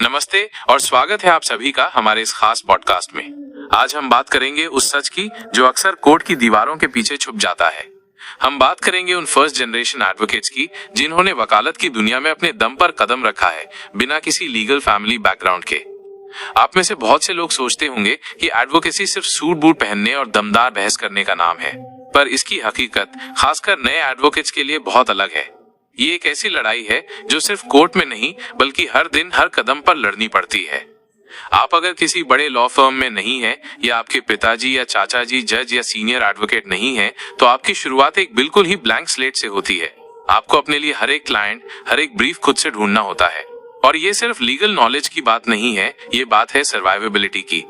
नमस्ते और स्वागत है आप सभी का हमारे इस खास पॉडकास्ट में। आज हम बात करेंगे उस सच की जो अक्सर कोर्ट की दीवारों के पीछे छुप जाता है। हम बात करेंगे उन फर्स्ट जनरेशन एडवोकेट्स की जिन्होंने वकालत की दुनिया में अपने दम पर कदम रखा है, बिना किसी लीगल फैमिली बैकग्राउंड के। आप में से बहुत से लोग सोचते होंगे कि एडवोकेसी सिर्फ सूट बूट पहनने और दमदार बहस करने का नाम है, पर इसकी हकीकत खासकर नए एडवोकेट्स के लिए बहुत अलग है। ये एक ऐसी लड़ाई है जो सिर्फ कोर्ट में नहीं बल्कि हर दिन हर कदम पर लड़नी पड़ती है। आप अगर किसी बड़े लॉ फर्म में नहीं हैं या आपके पिताजी या चाचा जी जज या सीनियर एडवोकेट नहीं हैं, तो आपकी शुरुआत एक बिल्कुल ही ब्लैंक स्लेट से होती है। आपको अपने लिए हर एक क्लाइंट, हर एक ब्रीफ खुद से ढूंढना होता है। और ये सिर्फ लीगल नॉलेज की बात नहीं है, ये बात है सर्वाइवेबिलिटी की।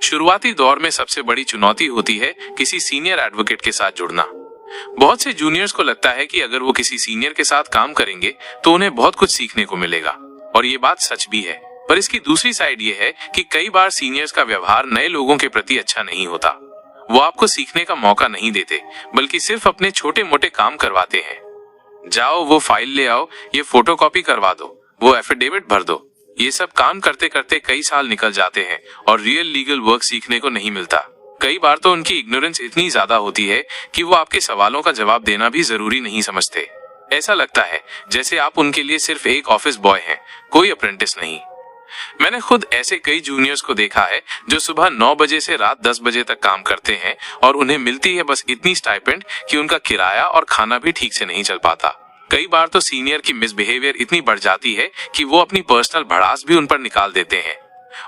शुरुआती दौर में सबसे बड़ी चुनौती होती है किसी सीनियर एडवोकेट के साथ जुड़ना। बहुत से जूनियर्स को लगता है कि अगर वो किसी सीनियर के साथ काम करेंगे तो उन्हें बहुत कुछ सीखने को मिलेगा, और ये बात सच भी है। पर इसकी दूसरी साइड ये है कि कई बार सीनियर्स का व्यवहार नए लोगों के प्रति अच्छा नहीं होता। वो आपको सीखने का मौका नहीं देते, बल्कि सिर्फ अपने छोटे मोटे काम करवाते हैं। जाओ वो फाइल ले आओ, ये फोटोकॉपी करवा दो, वो एफिडेविट भर दो। ये सब काम करते करते कई साल निकल जाते हैं और रियल लीगल वर्क सीखने को नहीं मिलता। कई बार तो उनकी इग्नोरेंस इतनी ज्यादा होती है कि वो आपके सवालों का जवाब देना भी जरूरी नहीं समझते। ऐसा लगता है जैसे आप उनके लिए सिर्फ एक ऑफिस बॉय हैं, कोई अप्रेंटिस नहीं। मैंने खुद ऐसे कई जूनियर्स को देखा है जो सुबह 9 बजे से रात 10 बजे तक काम करते हैं और उन्हें मिलती है बस इतनी स्टाइपेंड कि उनका किराया और खाना भी ठीक से नहीं चल पाता। कई बार तो सीनियर की मिसबिहेवियर इतनी बढ़ जाती है कि वो अपनी पर्सनल भड़ास भी उन पर निकाल देते हैं।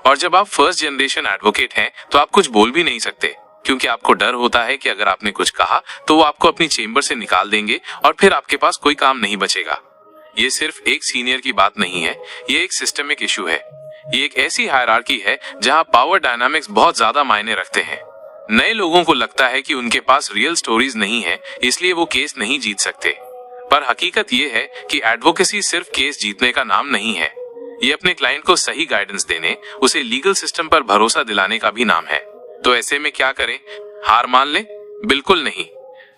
और जब आप फर्स्ट जनरेशन एडवोकेट हैं तो आप कुछ बोल भी नहीं सकते, क्योंकि आपको डर होता है कि अगर आपने कुछ कहा तो वो आपको अपनी चेंबर से निकाल देंगे और फिर आपके पास कोई काम नहीं बचेगा। ये सिर्फ एक सीनियर की बात नहीं है, ये एक सिस्टमिक इशू है। ये एक ऐसी हायरार्की है जहां पावर डायनामिक्स बहुत ज्यादा मायने रखते हैं। नए लोगों को लगता है कि उनके पास रियल स्टोरीज नहीं है, इसलिए वो केस नहीं जीत सकते। पर हकीकत ये है कि एडवोकेसी सिर्फ केस जीतने का नाम नहीं है, ये अपने क्लाइंट को सही गाइडेंस देने, उसे लीगल सिस्टम पर भरोसा दिलाने का भी नाम है। तो ऐसे में क्या करें? हार मान लें? बिल्कुल नहीं।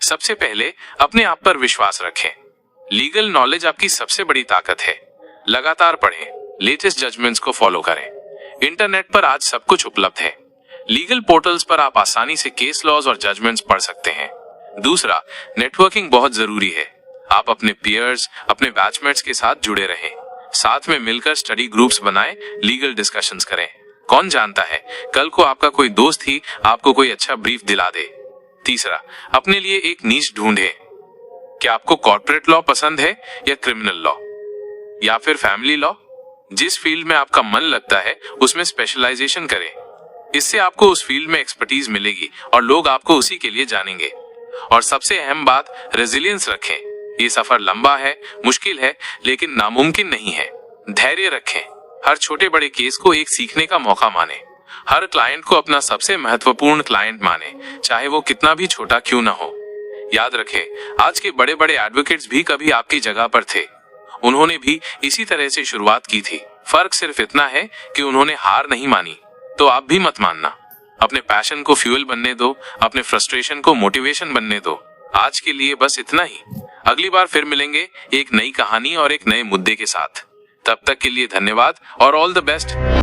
सबसे पहले अपने आप पर विश्वास रखें। लीगल नॉलेज आपकी सबसे बड़ी ताकत है। लगातार पढ़ें, लेटेस्ट जजमेंट्स को फॉलो करें। इंटरनेट पर आज सब कुछ उपलब्ध है। लीगल पोर्टल्स पर आप आसानी से केस लॉज और जजमेंट्स पढ़ सकते हैं। दूसरा, नेटवर्किंग बहुत जरूरी है। आप अपने पीयर्स, अपने बैचमेट्स के साथ जुड़े रहें। साथ में मिलकर स्टडी ग्रुप्स बनाएं, लीगल डिस्कशंस करें। कौन जानता है कल को आपका कोई दोस्त ही आपको कोई अच्छा ब्रीफ दिला दे। तीसरा, अपने लिए एक नीश ढूंढें। क्या आपको कॉर्पोरेट लॉ पसंद है या क्रिमिनल लॉ या फिर फैमिली लॉ? जिस फील्ड में आपका मन लगता है उसमें स्पेशलाइजेशन करें। इससे आपको उस फील्ड में एक्सपर्टीज मिलेगी और लोग आपको उसी के लिए जानेंगे। और सबसे अहम बात, रेजिलियंस रखें। ये सफर लंबा है, मुश्किल है, लेकिन नामुमकिन नहीं है। धैर्य रखें। हर छोटे बड़े केस को एक सीखने का मौका माने। हर क्लाइंट को अपना सबसे महत्वपूर्ण क्लाइंट माने, चाहे वो कितना भी छोटा क्यों ना हो। याद रखें, आज के बड़े बड़े एडवोकेट्स भी कभी आपकी जगह पर थे। उन्होंने भी इसी तरह से शुरुआत की थी। फर्क सिर्फ इतना है कि उन्होंने हार नहीं मानी। तो आप भी मत मानना। अपने पैशन को फ्यूल बनने दो, अपने फ्रस्ट्रेशन को मोटिवेशन बनने दो। आज के लिए बस इतना ही। अगली बार फिर मिलेंगे एक नई कहानी और एक नए मुद्दे के साथ। तब तक के लिए धन्यवाद और ऑल द बेस्ट।